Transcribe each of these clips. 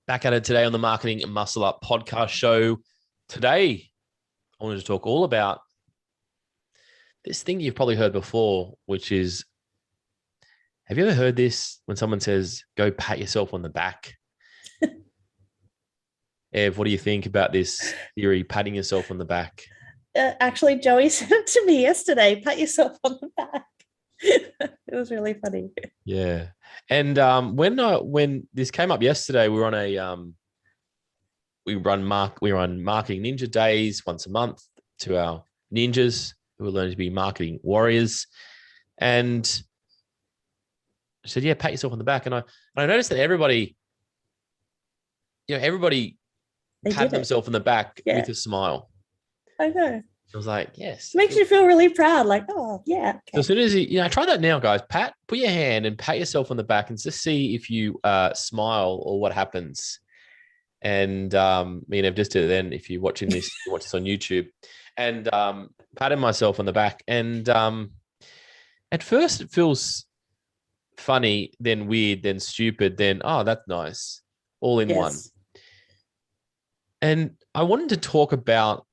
Back at it today on the Marketing Muscle Up podcast show. Today, I wanted to talk all about this thing you've probably heard before, which is, have you ever heard this when someone says, go pat yourself on the back? Ev, what do you think about this theory, patting yourself on the back? Actually, Joey sent it to me yesterday. Pat yourself on the back. It was really funny. Yeah. And when this came up yesterday, we were on we run marketing ninja days once a month to our ninjas who are learning to be marketing warriors. And I said, yeah, pat yourself on the back. And I noticed that everybody patted themselves on the back with a smile. I know. I was like, yes. It makes you feel really proud. Like, oh, yeah. Okay. So as soon as try that now, guys. Put your hand and pat yourself on the back and just see if you smile or what happens. And me and I've just did it then. If you're watching this, you watch this on YouTube, and patted myself on the back. And at first it feels funny, then weird, then stupid, then that's nice, all in one. And I wanted to talk about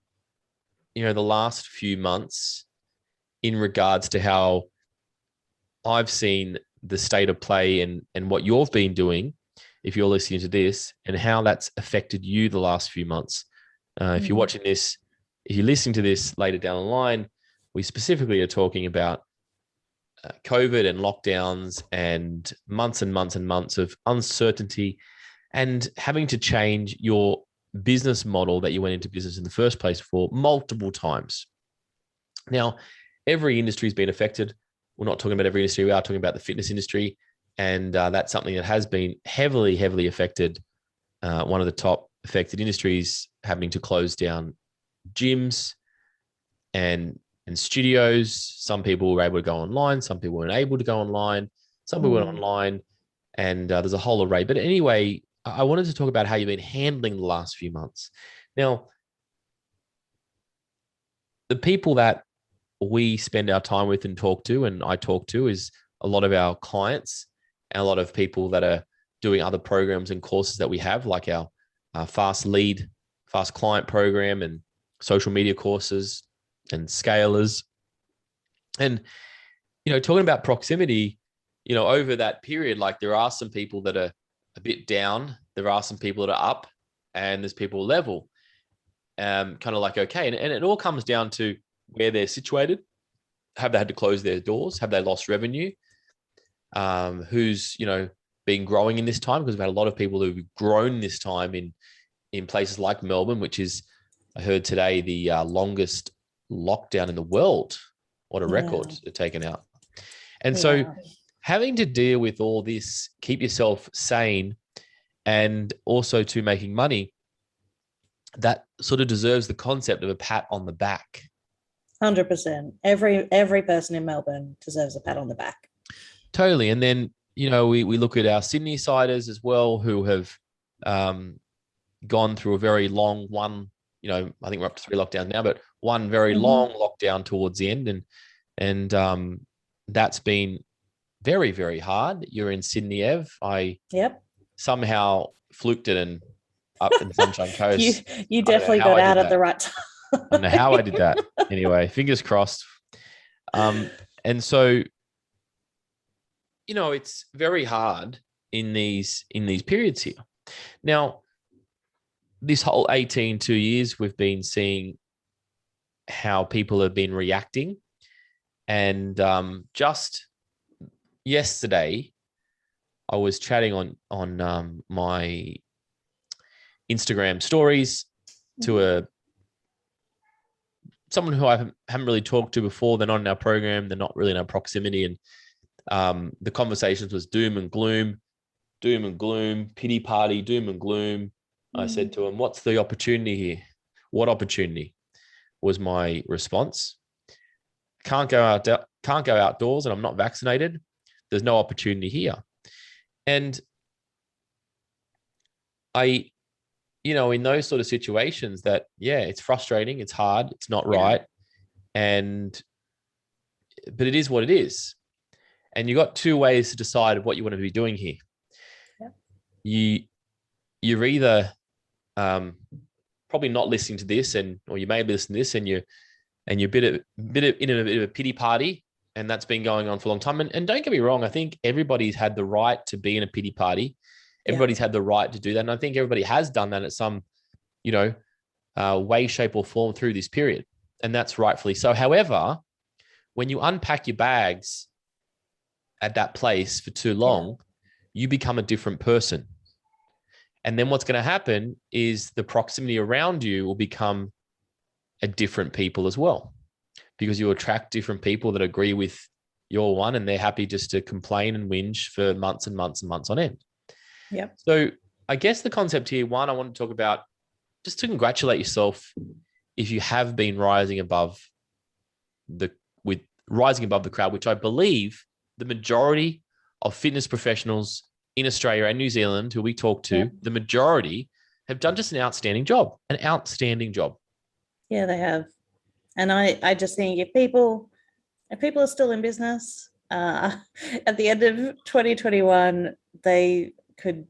the last few months in regards to how I've seen the state of play and what you've been doing, if you're listening to this, and how that's affected you the last few months. If you're watching this, if you're listening to this later down the line, we specifically are talking about COVID and lockdowns and months of uncertainty and having to change your business model that you went into business in the first place for multiple times. Now, every industry has been affected. We're not talking about every industry. We are talking about the fitness industry. And that's something that has been heavily affected. One of the top affected industries having to close down gyms and studios. Some people were able to go online. Some people weren't able to go online. Some people went online, and there's a whole array. But anyway, I wanted to talk about how you've been handling the last few months. Now, the people that we spend our time with and talk to, and I talk to, is a lot of our clients and a lot of people that are doing other programs and courses that we have, like our fast client program and social media courses and scalers. And, talking about proximity, over that period, like there are some people that are a bit down. There are some people that are up, and there's people level. Kind of like, okay. And it all comes down to where they're situated. Have they had to close their doors? Have they lost revenue? Who's, been growing in this time? Because we've had a lot of people who've grown this time in places like Melbourne, which is, I heard today, the longest lockdown in the world. What a record they've taken out. And so having to deal with all this, keep yourself sane, and also to making money, that sort of deserves the concept of a pat on the back. 100%. Every person in Melbourne deserves a pat on the back. Totally. And then, we look at our Sydney siders as well, who have gone through a very long one, I think we're up to 3 lockdowns now, but one very long lockdown towards the end. And that's been very, very hard. You're in Sydney, Ev. I somehow fluked it and up in the Sunshine Coast. You definitely got out at the right time. I don't know how I did that. Anyway, fingers crossed. And so, it's very hard in these periods here. Now, this whole 2 years, we've been seeing how people have been reacting. And just yesterday, I was chatting on my Instagram stories to someone who I haven't really talked to before. They're not in our program. They're not really in our proximity. And the conversations was doom and gloom, pity party, doom and gloom. I said to him, what's the opportunity here? What opportunity was my response? Can't go outdoors and I'm not vaccinated. There's no opportunity here. And I, in those sort of situations that, it's frustrating. It's hard. It's not right. But it is what it is. And you got 2 ways to decide what you want to be doing here. You you're either probably not listening to this, or you may be listening to this, and you're in a bit of a pity party, and that's been going on for a long time. And don't get me wrong, I think everybody's had the right to be in a pity party. Everybody's had the right to do that, and I think everybody has done that at some, way, shape, or form through this period, and that's rightfully so. However, when you unpack your bags at that place for too long, you become a different person. And then what's going to happen is the proximity around you will become a different people as well, because you attract different people that agree with your one, and they're happy just to complain and whinge for months and months and months on end. Yep. So I guess the concept here, one, I want to talk about just to congratulate yourself if you have been rising above the crowd, which I believe the majority of fitness professionals in Australia and New Zealand who we talk to, the majority have done just an outstanding job. Yeah, they have. And I just think if people are still in business at the end of 2021, they could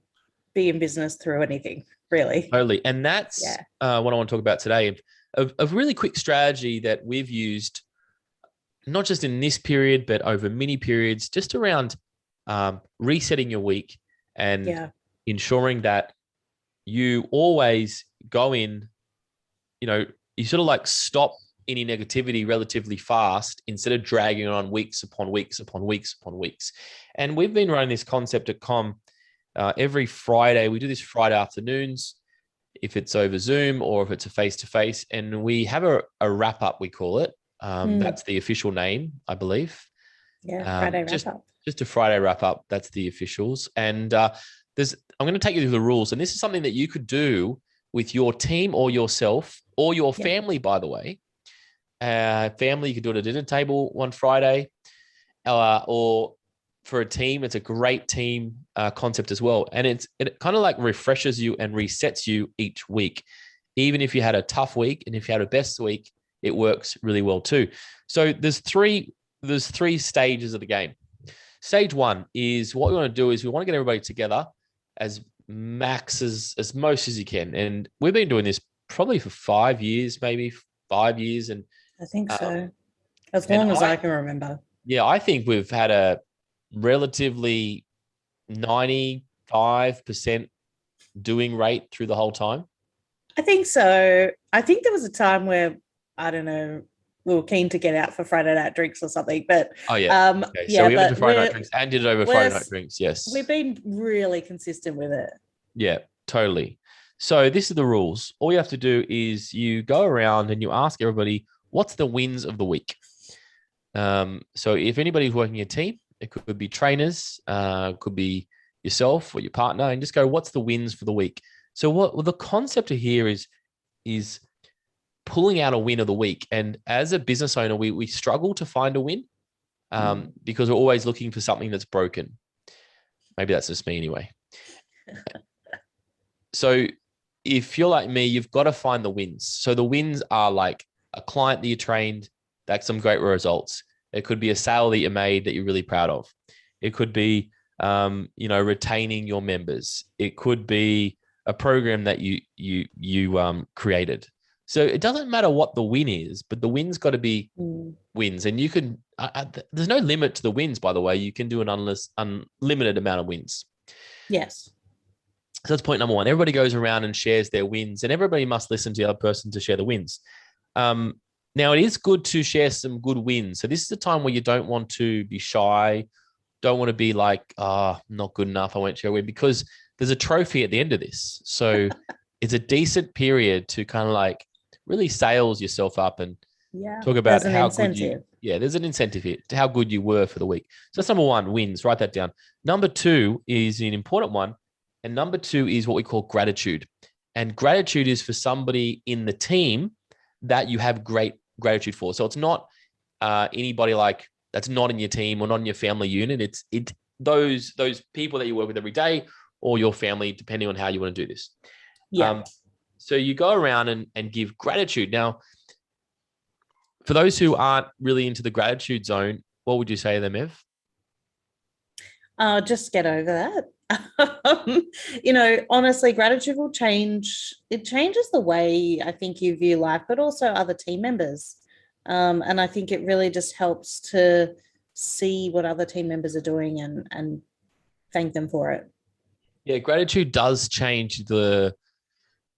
be in business through anything, really. Totally. And that's what I want to talk about today, of really quick strategy that we've used, not just in this period, but over many periods, just around resetting your week and ensuring that you always go in, you sort of like stop any negativity relatively fast instead of dragging on weeks upon weeks upon weeks upon weeks. And we've been running this concept at Com every Friday. We do this Friday afternoons, if it's over Zoom or if it's a face-to-face, and we have a wrap-up, we call it. That's the official name, I believe. Yeah, Friday wrap-up. Just a Friday wrap-up. That's the officials. And I'm going to take you through the rules. And this is something that you could do with your team or yourself or your family, by the way. Family, you could do it at a dinner table one Friday. Or for a team, it's a great team concept as well. And it kind of like refreshes you and resets you each week. Even if you had a tough week and if you had a best week, it works really well too. So there's three stages of the game. Stage one is what we want to do is we want to get everybody together as most as you can. And we've been doing this probably for 5 years, maybe 5 years. And I think so. As long as I can remember. Yeah, I think we've had a relatively 95% doing rate through the whole time. I think so. I think there was a time where, I don't know, we were keen to get out for Friday night drinks or something, but okay. So we went to Friday night drinks and did it over Friday night drinks. Yes, we've been really consistent with it. Yeah, totally. So this is the rules. All you have to do is you go around and you ask everybody, what's the wins of the week? So if anybody's working a team, it could be trainers, could be yourself or your partner, and just go, what's the wins for the week? So what the concept here is pulling out a win of the week. And as a business owner, we struggle to find a win because we're always looking for something that's broken. Maybe that's just me anyway. So if you're like me, you've got to find the wins. So the wins are like a client that you trained, that's some great results. It could be a sale that you made that you're really proud of. It could be, retaining your members. It could be a program that you created. So it doesn't matter what the win is, but the win's got to be wins. And you can, there's no limit to the wins, by the way. You can do an unlimited amount of wins. Yes. So that's point number one. Everybody goes around and shares their wins, and everybody must listen to the other person to share the wins. Now, it is good to share some good wins. So this is the time where you don't want to be shy, don't want to be like, not good enough, I won't share a win, because there's a trophy at the end of this. So it's a decent period to kind of like really sales yourself up and talk about how good you. Yeah, there's an incentive here to how good you were for the week. So that's number one, wins. Write that down. Number two is an important one. And number two is what we call gratitude. And gratitude is for somebody in the team that you have great gratitude for. So it's not anybody like that's not in your team or not in your family unit. It's those people that you work with every day or your family, depending on how you want to do this. Yeah. So you go around and give gratitude. Now, for those who aren't really into the gratitude zone, what would you say to them, Ev? Just get over that. um, honestly, gratitude will change. It changes the way I think you view life, but also other team members. And I think it really just helps to see what other team members are doing and thank them for it. Yeah, gratitude does change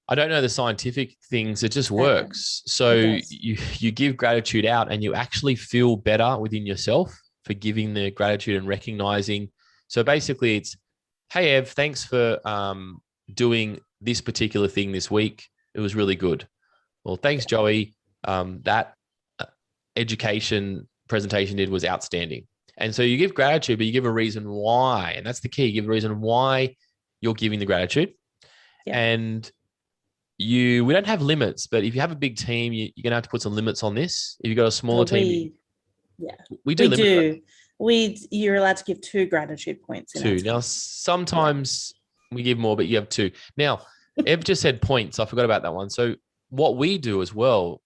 I don't know the scientific things, it just Uh, works. So it does. you give gratitude out and you actually feel better within yourself for giving the gratitude and recognizing. So basically it's, hey Ev, thanks for doing this particular thing this week. It was really good. Well, thanks, Joey. That education presentation did was outstanding. And so you give gratitude, but you give a reason why. And that's the key. You give a reason why you're giving the gratitude. Yeah. And we don't have limits, but if you have a big team, you're going to have to put some limits on this. If you've got a smaller team, Yeah, we do we limit it do. You're allowed to give 2 gratitude points in our to. team. Now, sometimes we give more, but you have 2. Now, Ev just said points. I forgot about that one. So what we do as well,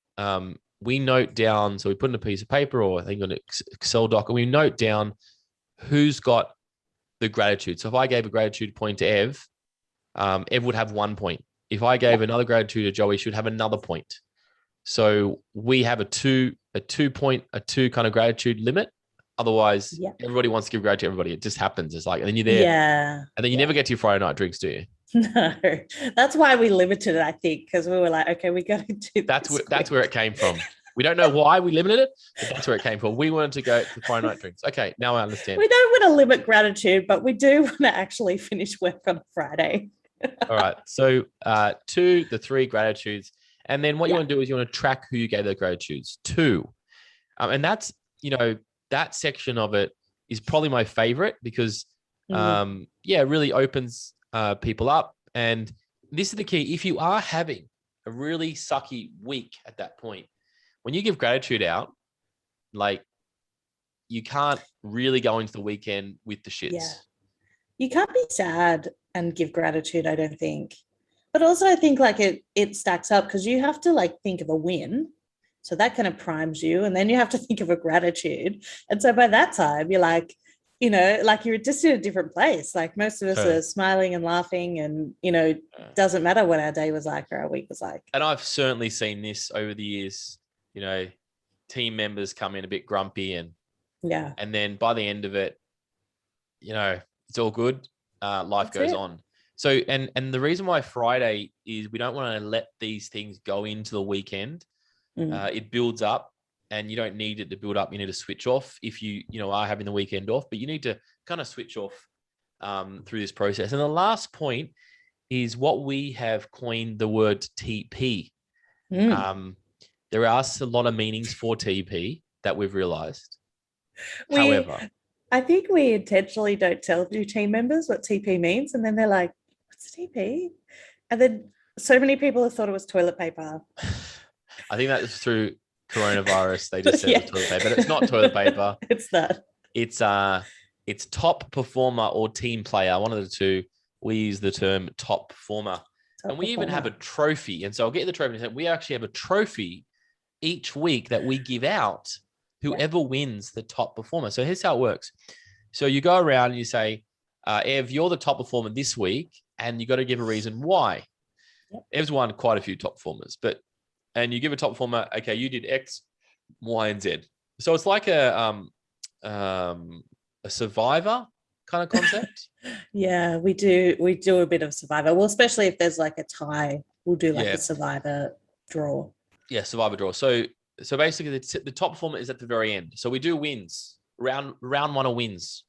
we note down, so we put in a piece of paper or I think on an Excel doc, and we note down who's got the gratitude. So if I gave a gratitude point to Ev, Ev would have 1 point. If I gave another gratitude to Joey, she would have another point. So we have a two kind of gratitude limit. Otherwise, everybody wants to give gratitude to everybody. It just happens. It's like, and then you're there. Yeah. And then you never get to your Friday night drinks, do you? No, that's why we limited it, I think, because we were like, okay, we got to do That's where it came from. We don't know why we limited it, but that's where it came from. We wanted to go to Friday night drinks. Okay, now I understand. We don't want to limit gratitude, but we do want to actually finish work on a Friday. All right. So 2, the 3 gratitudes. And then what you want to do is you want to track who you gave the gratitudes to. And that's, that section of it is probably my favorite because, it really opens people up. And this is the key. If you are having a really sucky week at that point, when you give gratitude out, like you can't really go into the weekend with the shits. Yeah. You can't be sad and give gratitude, I don't think. But also I think like it stacks up because you have to like think of a win. So that kind of primes you. And then you have to think of a gratitude. And so by that time, you're like, like you're just in a different place. Like most of us are smiling and laughing and, doesn't matter what our day was like or our week was like. And I've certainly seen this over the years, team members come in a bit grumpy and then by the end of it, it's all good. Life goes on. So, and the reason why Friday is we don't want to let these things go into the weekend. It builds up and you don't need it to build up. You need to switch off if you are having the weekend off, but you need to kind of switch off through this process. And the last point is what we have coined the word TP. There are a lot of meanings for TP that we've realized. However, I think we intentionally don't tell new team members what TP means. And then they're like, what's TP? And then so many people have thought it was toilet paper. I think that is through coronavirus. They just said it was toilet paper, but it's not toilet paper. It's not. It's top performer or team player. One of the two. We use the term top performer. And we even have a trophy. And so I'll get the trophy. We actually have a trophy each week that we give out whoever wins the top performer. So here's how it works. So you go around and you say, Ev, you're the top performer this week, and you got to give a reason why. Ev's won quite a few top performers, and you give a top performer, okay, you did X, Y, and Z. So it's like a survivor kind of concept. Yeah, we do a bit of survivor. Well, especially if there's like a tie, we'll do like a survivor draw. Yeah, survivor draw. So basically the top performer is at the very end. So we do wins. Round 1 are wins.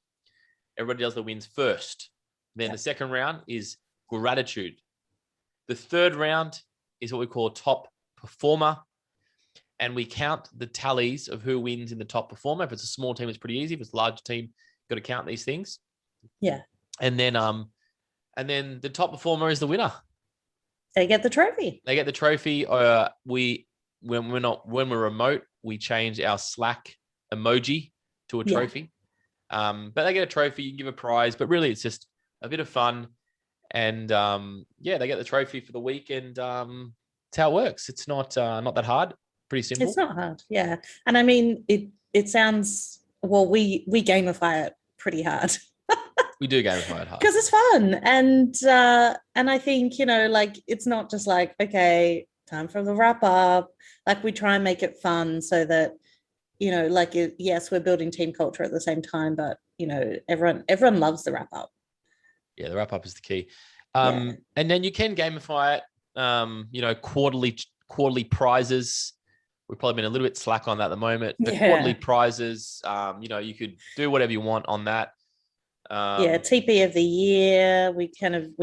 Everybody does the wins first. Then the second round is gratitude. The third round is what we call top performer. And we count the tallies of who wins in the top performer. If it's a small team, it's pretty easy. If it's a large team, you've got to count these things. Yeah. And then the top performer is the winner. They get the trophy. They get the trophy. When we're remote, we change our Slack emoji to a trophy. But they get a trophy, you can give a prize, but really it's just a bit of fun. And they get the trophy for the week, and it's how it works. It's not that hard. Pretty simple. It's not hard. Yeah. And I mean, it sounds, well, we gamify it pretty hard. We do gamify it hard. Because it's fun. And I think, like it's not just like, okay, time for the wrap up. Like we try and make it fun so that, like yes, we're building team culture at the same time, but everyone loves the wrap up. Yeah, the wrap up is the key. Yeah. And then you can gamify it. Quarterly prizes. We've probably been a little bit slack on that at the moment. The quarterly prizes, you could do whatever you want on that. TP of the year. We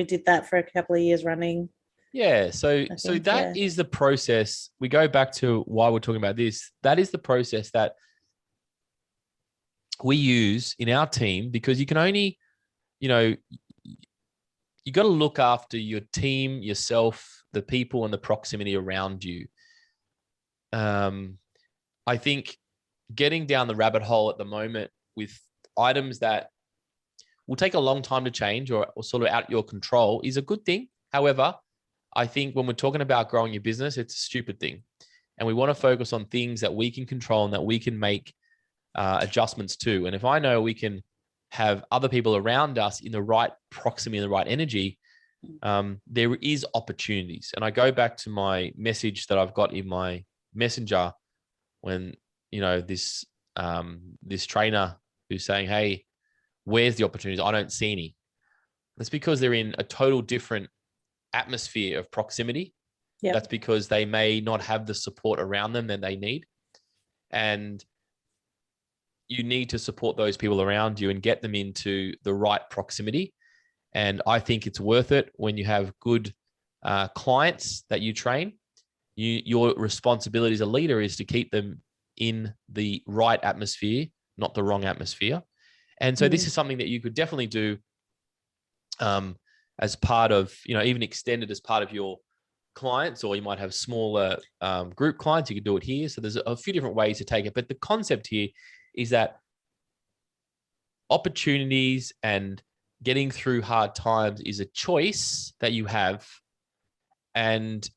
did that for a couple of years running. Yeah. So that is the process. We go back to why we're talking about this. That is the process that we use in our team, because you can only, you got to look after your team, yourself, the people, and the proximity around you. I think getting down the rabbit hole at the moment with items that will take a long time to change or sort of out your control is a good thing. However, I think when we're talking about growing your business, it's a stupid thing. And we want to focus on things that we can control and that we can make adjustments to. And if I know we can have other people around us in the right proximity, the right energy, there is opportunities. And I go back to my message that I've got in my messenger when, this trainer who's saying, hey, where's the opportunities? I don't see any. That's because they're in a total different atmosphere of proximity. Yep. That's because they may not have the support around them that they need. And you need to support those people around you and get them into the right proximity. And I think it's worth it when you have good clients that you train. Your responsibility as a leader is to keep them in the right atmosphere, not the wrong atmosphere. And so this is something that you could definitely do as part of, even extended as part of your clients, or you might have smaller group clients. You could do it here. So there's a few different ways to take it. But the concept here is that opportunities and getting through hard times is a choice that you have. And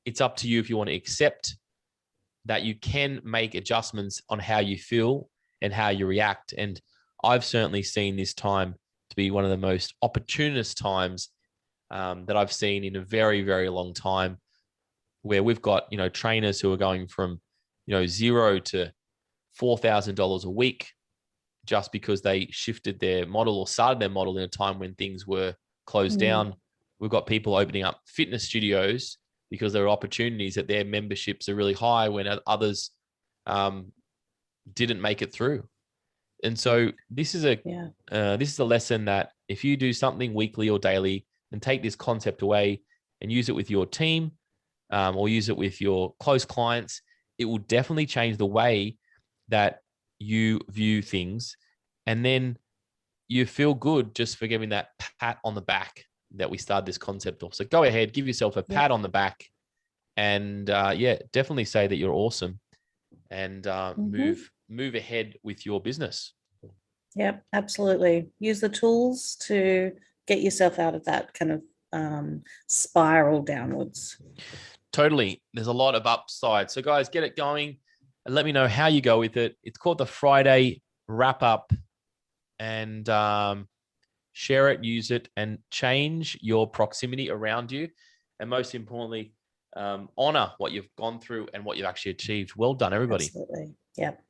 it's up to you if you want to accept that you can make adjustments on how you feel and how you react. And I've certainly seen this time to be one of the most opportunist times that I've seen in a very, very long time, where we've got, trainers who are going from, $0 to $4,000 a week just because they shifted their model or started their model in a time when things were closed down. We've got people opening up fitness studios because there are opportunities that their memberships are really high when others didn't make it through. And so this is a lesson that if you do something weekly or daily and take this concept away and use it with your team or use it with your close clients, it will definitely change the way that you view things. And then you feel good just for giving that pat on the back that we started this concept off. So go ahead, give yourself a pat on the back and definitely say that you're awesome and move ahead with your business. Yep, absolutely. Use the tools to get yourself out of that kind of spiral downwards. Totally. There's a lot of upside. So guys, get it going and let me know how you go with it. It's called the Friday Wrap Up, and share it, use it, and change your proximity around you. And most importantly, honor what you've gone through and what you've actually achieved. Well done, everybody. Absolutely. Yep.